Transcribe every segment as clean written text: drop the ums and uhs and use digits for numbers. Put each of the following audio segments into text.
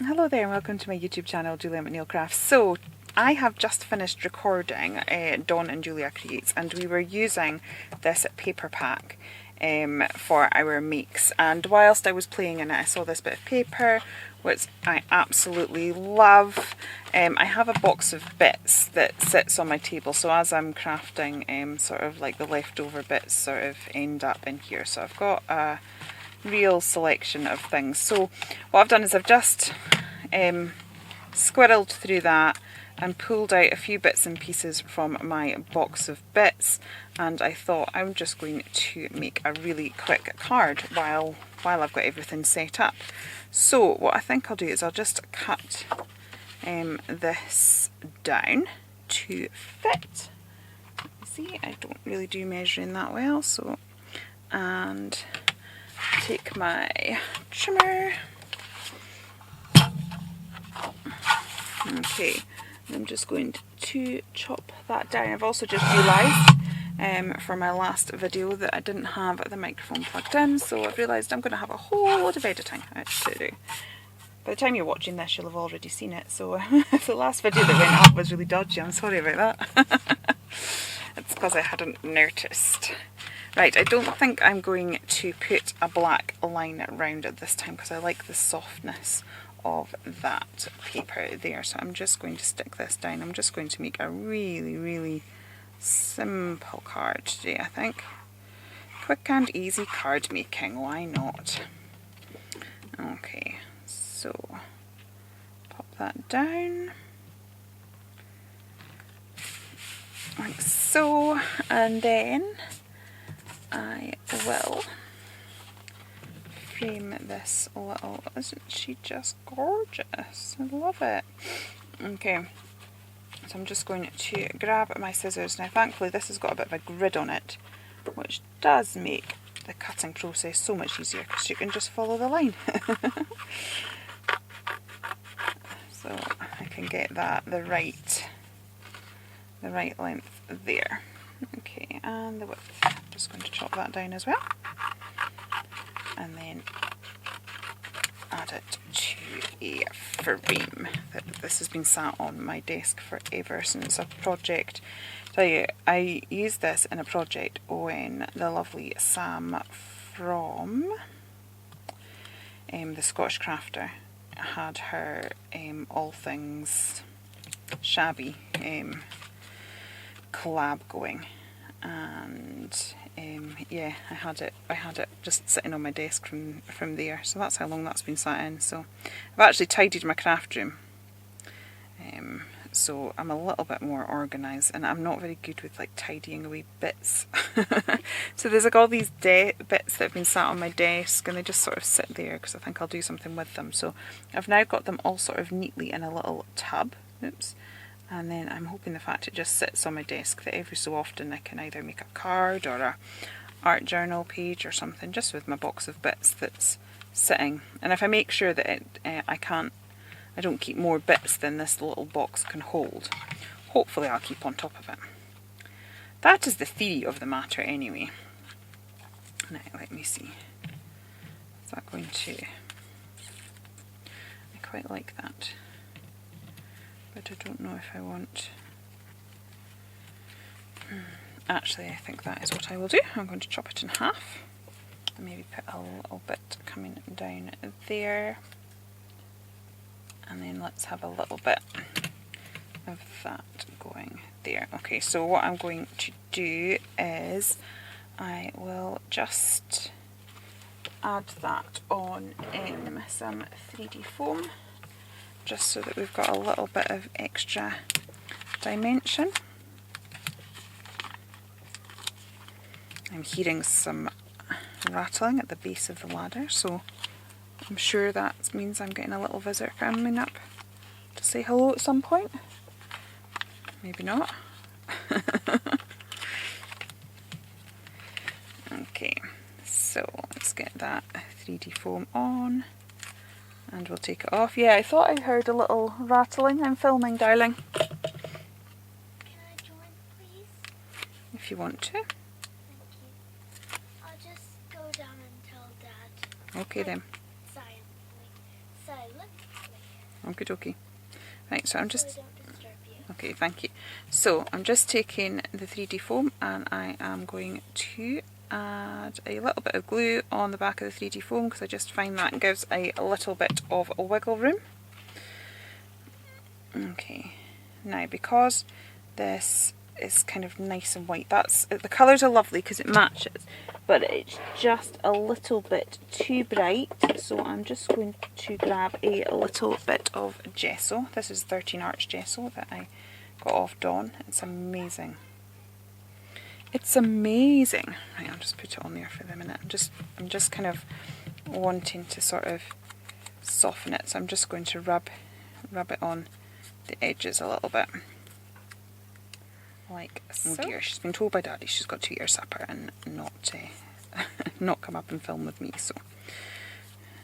Hello there and welcome to my YouTube channel, Julia McNeil Crafts. So I have just finished recording Dawn and Julia Creates, and we were using this paper pack for our makes, and whilst I was playing in it I saw this bit of paper which I absolutely love. I have a box of bits that sits on my table, so as I'm crafting sort of like the leftover bits sort of end up in here, so I've got a real selection of things. So what I've done is I've just squirreled through that and pulled out a few bits and pieces from my box of bits, and I thought I'm just going to make a really quick card while I've got everything set up. So what I think I'll do is I'll just cut this down to fit. See, I don't really do measuring that well, so, and take my trimmer. Okay, I'm just going to chop that down. I've also just realised for my last video that I didn't have the microphone plugged in, so I've realised I'm going to have a whole lot of editing to do. By the time you're watching this, you'll have already seen it, so if the last video that went up was really dodgy, I'm sorry about that. It's because I hadn't noticed. Right, I don't think I'm going to put a black line around it this time because I like the softness of that paper there, so I'm just going to stick this down. I'm just going to make a really simple card today, I think. Quick and easy card making, why not? Okay, so pop that down like so, and then I will frame this little, isn't she just gorgeous? I love it. Okay, so I'm just going to grab my scissors. Now thankfully this has got a bit of a grid on it, which does make the cutting process so much easier because you can just follow the line. So I can get that the right length there. Okay, and the width. I'm just going to chop that down as well, and then add it to a frame. This has been sat on my desk forever since a project. Tell you, I used this in a project when the lovely Sam from the Scottish Crafter had her All Things Shabby collab going, and yeah, I had it just sitting on my desk from there, so that's how long that's been sat in. So I've actually tidied my craft room, so I'm a little bit more organised, and I'm not very good with like tidying away bits. So there's like all these bits that have been sat on my desk, and they just sort of sit there because I think I'll do something with them. So I've now got them all sort of neatly in a little tub. Oops. And then I'm hoping the fact it just sits on my desk that every so often I can either make a card or a art journal page or something just with my box of bits that's sitting. And if I make sure that I don't keep more bits than this little box can hold, hopefully I'll keep on top of it. That is the theory of the matter anyway. Now let me see. Is that going to... I quite like that. But I don't know if I want... Actually, I think that is what I will do. I'm going to chop it in half and maybe put a little bit coming down there, and then let's have a little bit of that going there. Okay, so what I'm going to do is I will just add that on in some 3D foam, just so that we've got a little bit of extra dimension. I'm hearing some rattling at the base of the ladder, so I'm sure that means I'm getting a little visitor coming up to say hello at some point. Maybe not. Okay, so let's get that 3D foam on. And we'll take it off. Yeah, I thought I heard a little rattling. I'm filming, darling. Can I join, please? If you want to. Thank you. I'll just go down and tell Dad. Okay then. Silently. Okie dokie. Right, so I'm So just... I don't disturb you. Okay, thank you. So I'm just taking the 3D foam and I am going to add a little bit of glue on the back of the 3D foam because I just find that gives a little bit of a wiggle room. Okay, now because this is kind of nice and white, the colours are lovely because it matches, but it's just a little bit too bright, so I'm just going to grab a little bit of gesso. This is 13 Arch gesso that I got off Dawn. It's amazing. It's amazing. Right, I'll just put it on there for the minute. I'm just kind of wanting to sort of soften it, so I'm just going to rub it on the edges a little bit. Like so. Oh dear, she's been told by Daddy she's got to eat her supper and not come up and film with me, so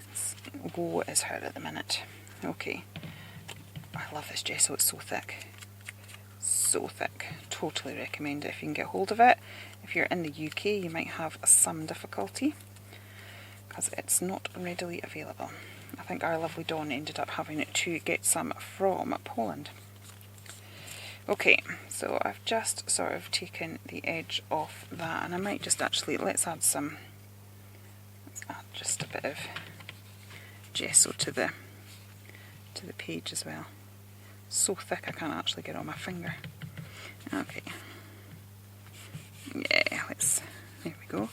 let's go as her at the minute. Okay, I love this gesso, it's so thick. So thick. Totally recommend it if you can get hold of it. If you're in the UK you might have some difficulty because it's not readily available. I think our lovely Dawn ended up having to get some from Poland. Okay, so I've just sort of taken the edge off that, and I might just actually, let's add just a bit of gesso to the page as well. So thick I can't actually get it on my finger. Okay. Yeah, there we go.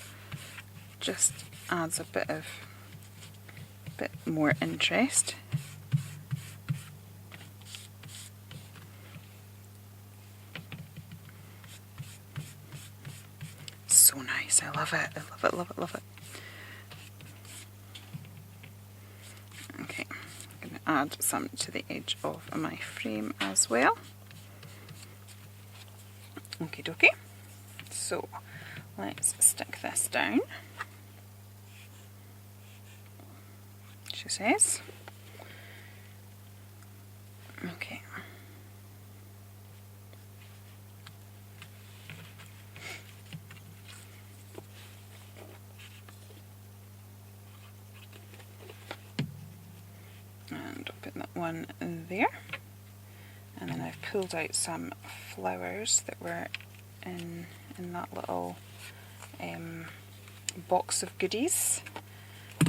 Just adds a bit more interest. So nice, I love it, I love it, love it, love it. Okay, I'm going to add some to the edge of my frame as well. Okie dokie. So let's stick this down, she says. Okay. And I'll put that one there. And then I've pulled out some flowers that were in that little box of goodies.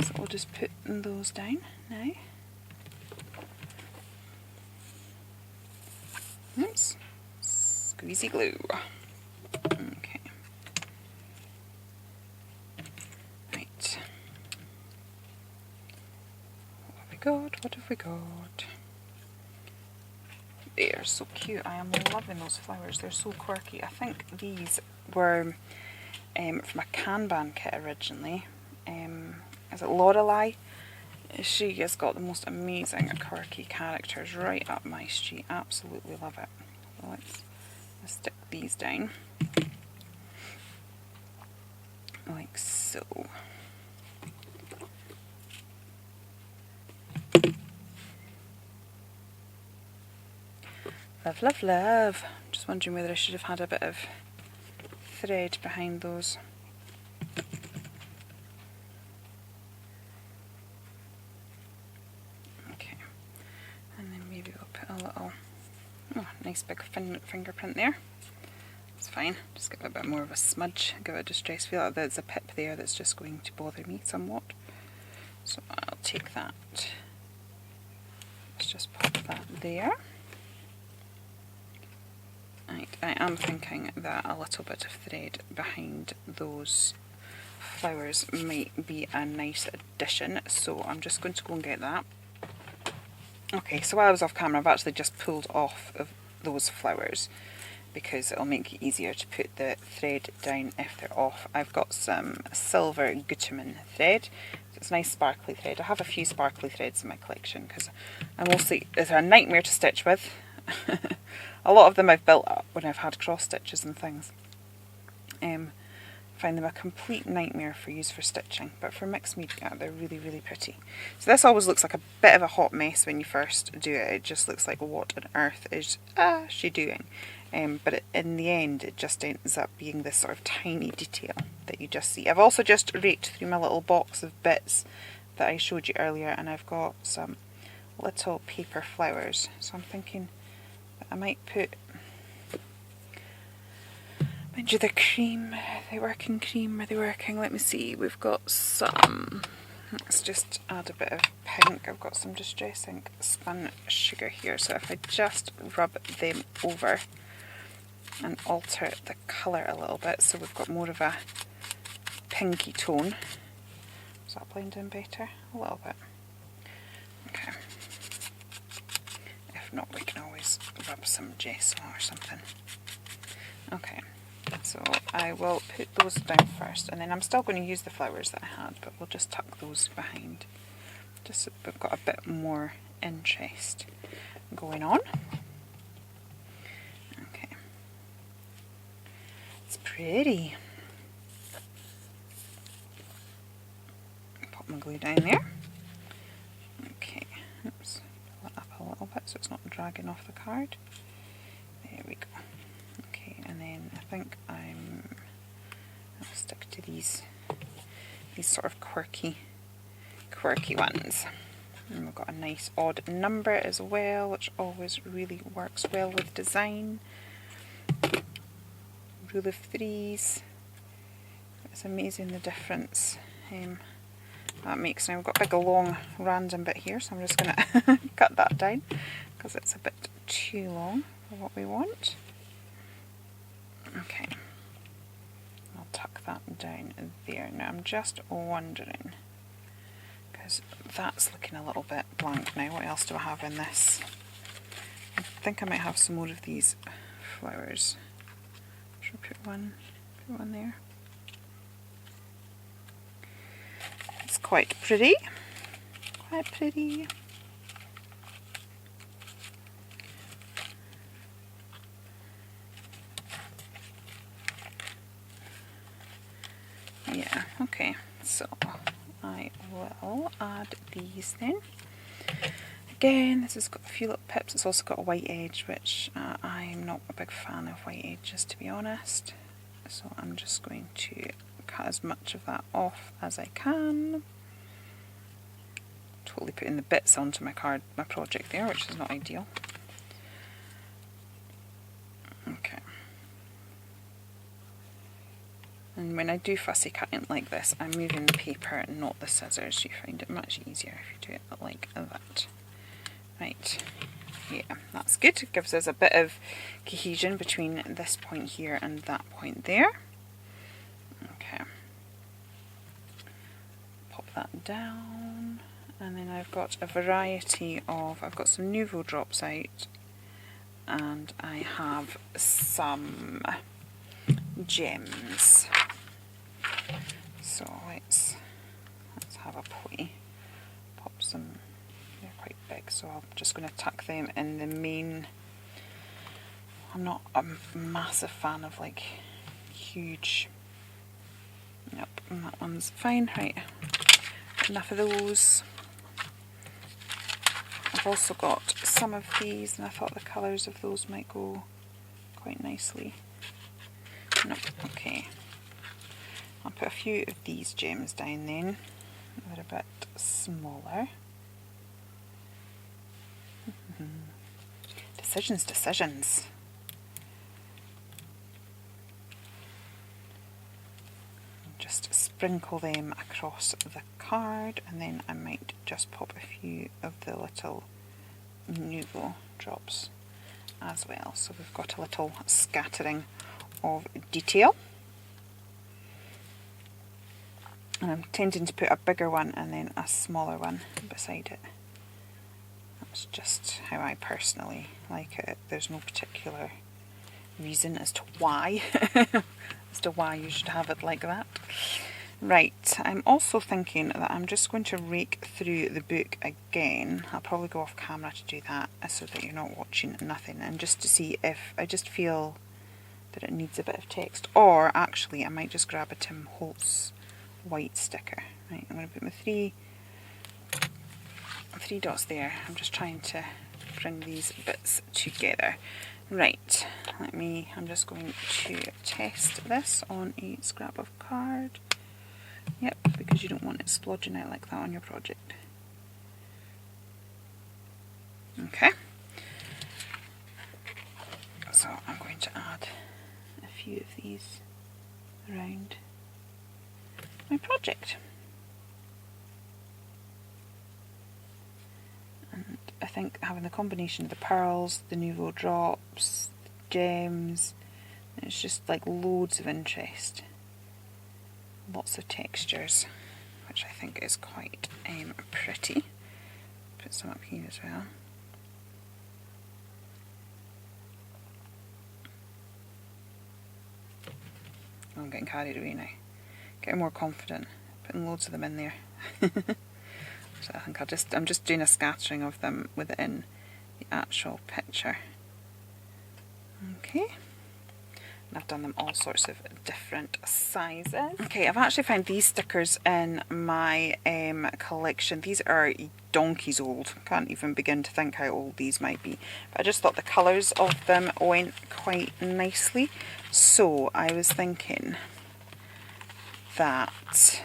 So we'll just put those down now. Oops. Squeezy glue. Okay. Right. What have we got? What have we got? They're so cute. I am loving those flowers. They're so quirky. I think these were from a Kanban kit originally. Is it Lorelei? She has got the most amazing quirky characters right up my street. Absolutely love it. So let's stick these down. Like so. Love, love, love. Just wondering whether I should have had a bit of thread behind those. Okay. And then maybe we'll put a little, nice big fingerprint there. It's fine. Just give it a bit more of a smudge, give it a distress. Feel like there's a pip there that's just going to bother me somewhat. So I'll take that. Let's just pop that there. Right, I am thinking that a little bit of thread behind those flowers might be a nice addition, so I'm just going to go and get that. Okay, so while I was off camera, I've actually just pulled off of those flowers because it'll make it easier to put the thread down if they're off. I've got some silver Gutermann thread. It's nice sparkly thread. I have a few sparkly threads in my collection because they're a nightmare to stitch with. A lot of them I've built up when I've had cross stitches and things. Find them a complete nightmare for use for stitching, but for mixed media they're really, really pretty. So this always looks like a bit of a hot mess when you first do it. It just looks like, what on earth is she doing? But in the end it just ends up being this sort of tiny detail that you just see. I've also just raked through my little box of bits that I showed you earlier, and I've got some little paper flowers. So I'm thinking that I might put, mind you, the cream, the working cream, are they working? Let me see, we've got some, let's just add a bit of pink. I've got some distressing spun sugar here, so if I just rub them over and alter the colour a little bit so we've got more of a pinky tone. Does that blend in better? A little bit. Okay. If not, we can always rub some gesso or something. Okay, so I will put those down first, and then I'm still going to use the flowers that I had, but we'll just tuck those behind. Just so we've got a bit more interest going on. Okay. It's pretty. Pop my glue down there. Okay, oops, pull it up a little bit so it's not dragging off the card. There we go. Okay, and then I think I'll stick to these sort of quirky ones. And we've got a nice odd number as well, which always really works well with design. Rule of threes. It's amazing the difference that makes. Now we've got a big long random bit here, so I'm just going to cut that down because it's a bit too long for what we want. Okay, I'll tuck that down there. Now I'm just wondering, because that's looking a little bit blank now, what else do I have in this? I think I might have some more of these flowers. Should I put one there? It's quite pretty. Quite pretty. Yeah, okay, so I will add these then. Again, this has got a few little pips. It's also got a white edge, which I'm not a big fan of white edges, to be honest. So I'm just going to cut as much of that off as I can. Totally putting the bits onto my project there, which is not ideal. Okay. And when I do fussy cutting like this, I'm moving the paper, not the scissors. You find it much easier if you do it like that. Right, yeah, that's good. It gives us a bit of cohesion between this point here and that point there. Okay. Pop that down. And then I've got a variety of, I've got some Nouveau drops out, and I have some gems. So let's have a play. Pop some, they're quite big, so I'm just going to tuck them in the main. I'm not a massive fan of like huge. Nope, and that one's fine. Right, enough of those. I've also got some of these, and I thought the colours of those might go quite nicely. Nope, okay. I'll put a few of these gems down then. They're a bit smaller. Decisions. Just sprinkle them across the card, and then I might just pop a few of the little Nouveau drops as well. So we've got a little scattering of detail. And I'm tending to put a bigger one and then a smaller one beside it. That's just how I personally like it. There's no particular reason as to why you should have it like that. Right, I'm also thinking that I'm just going to rake through the book again. I'll probably go off camera to do that so that you're not watching nothing, and just to see if I just feel that it needs a bit of text, or actually I might just grab a Tim Holtz white sticker. Right, I'm going to put my three dots there. I'm just trying to bring these bits together. Right, I'm just going to test this on a scrap of card. Yep, because you don't want it splodging out like that on your project. Okay, so I'm going to add a few of these around my project. And I think having the combination of the pearls, the nouveau drops, the gems, it's just like loads of interest. Lots of textures, which I think is quite pretty. Put some up here as well. I'm getting carried away now. Getting more confident. Putting loads of them in there. So I think I'm just doing a scattering of them within the actual picture. Okay. And I've done them all sorts of different sizes. Okay, I've actually found these stickers in my collection. These are donkeys old. Can't even begin to think how old these might be. But I just thought the colours of them went quite nicely. So I was thinking that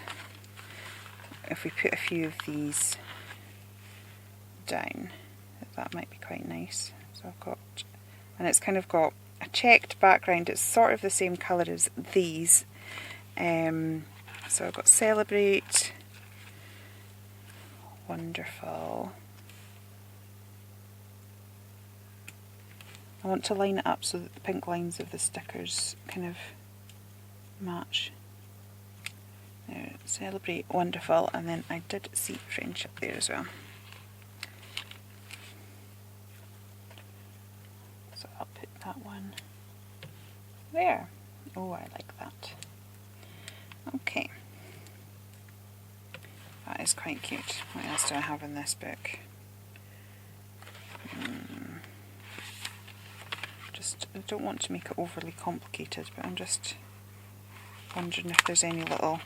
if we put a few of these down, that might be quite nice. So I've got, and it's kind of got a checked background. It's sort of the same colour as these. So I've got Celebrate, Wonderful. I want to line it up so that the pink lines of the stickers kind of match. There, Celebrate, Wonderful, and then I did see Friendship there as well. So I'll put that one there. Oh, I like that. Okay. That is quite cute. What else do I have in this book? I don't want to make it overly complicated, but I'm just wondering if there's any little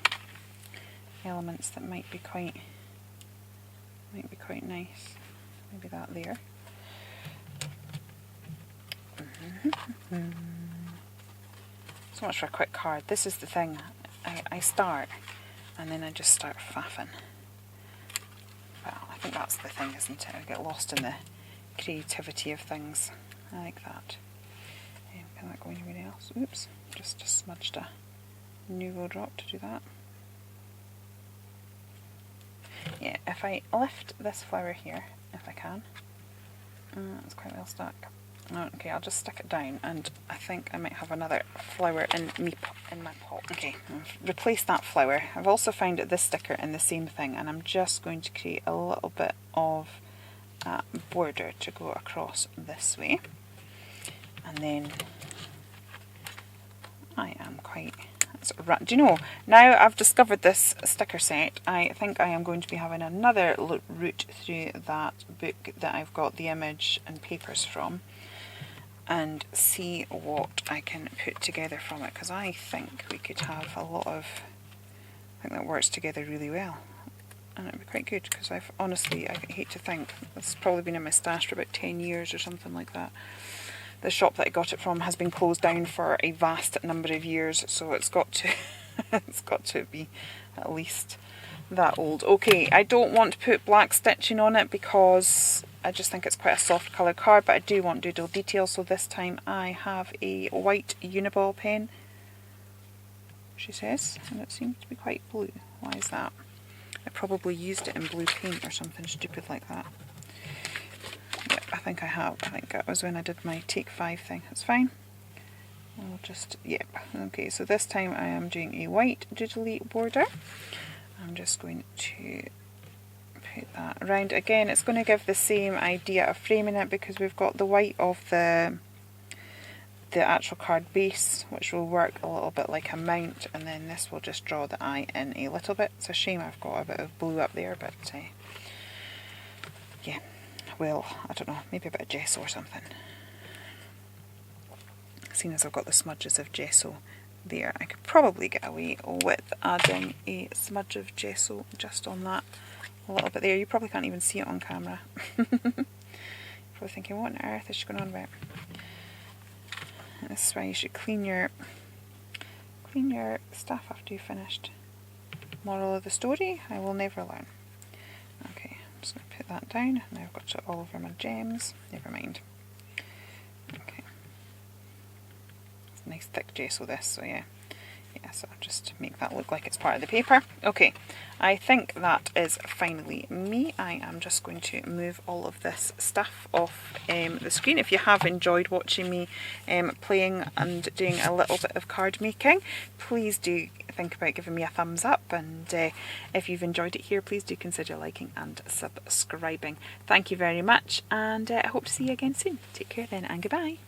elements that might be quite nice. Maybe that there. So much for a quick card. This is the thing. I start and then I just start faffing. Well, I think that's the thing, isn't it? I get lost in the creativity of things. I like that. Can that go anywhere else? Oops, just smudged a nouveau drop to do that. Yeah, if I lift this flower here, if I can. It's quite well stuck. Okay, I'll just stick it down, and I think I might have another flower in my pot. Okay, I've replaced that flower. I've also found this sticker in the same thing, and I'm just going to create a little bit of a border to go across this way. And then I am quite... Do you know, now I've discovered this sticker set, I think I am going to be having another route through that book that I've got the image and papers from, and see what I can put together from it, because I think we could have a lot of... I think that works together really well, and it'd be quite good, because I hate to think, it's probably been in my stash for about 10 years or something like that. The shop that I got it from has been closed down for a vast number of years, so it's got to it's got to be at least that old. Okay, I don't want to put black stitching on it because I just think it's quite a soft colour card, but I do want doodle detail, so this time I have a white Uniball pen, she says, and it seems to be quite blue. Why is that? I probably used it in blue paint or something stupid like that. Yep, I think I have. I think that was when I did my Take 5 thing. That's fine. I'll just, yep. Okay, so this time I am doing a white doodly border. I'm just going to put that around. Again, it's going to give the same idea of framing it, because we've got the white of the actual card base, which will work a little bit like a mount, and then this will just draw the eye in a little bit. It's a shame I've got a bit of blue up there, but yeah. Well, I don't know, maybe a bit of gesso or something. Seeing as I've got the smudges of gesso there, I could probably get away with adding a smudge of gesso just on that a little bit there. You probably can't even see it on camera. Probably thinking, what on earth is she going on about? This is why you should clean your stuff after you've finished. Moral of the story, I will never learn. Okay, just going to put that down. Now I've got it all over my gems. Never mind. Okay. It's nice thick gesso this, so yeah. Yeah, so just make that look like it's part of the paper. Okay, I think that is finally me. I am just going to move all of this stuff off the screen. If you have enjoyed watching me playing and doing a little bit of card making, please do think about giving me a thumbs up, and if you've enjoyed it here, please do consider liking and subscribing. Thank you very much, and I hope to see you again soon. Take care then, and goodbye.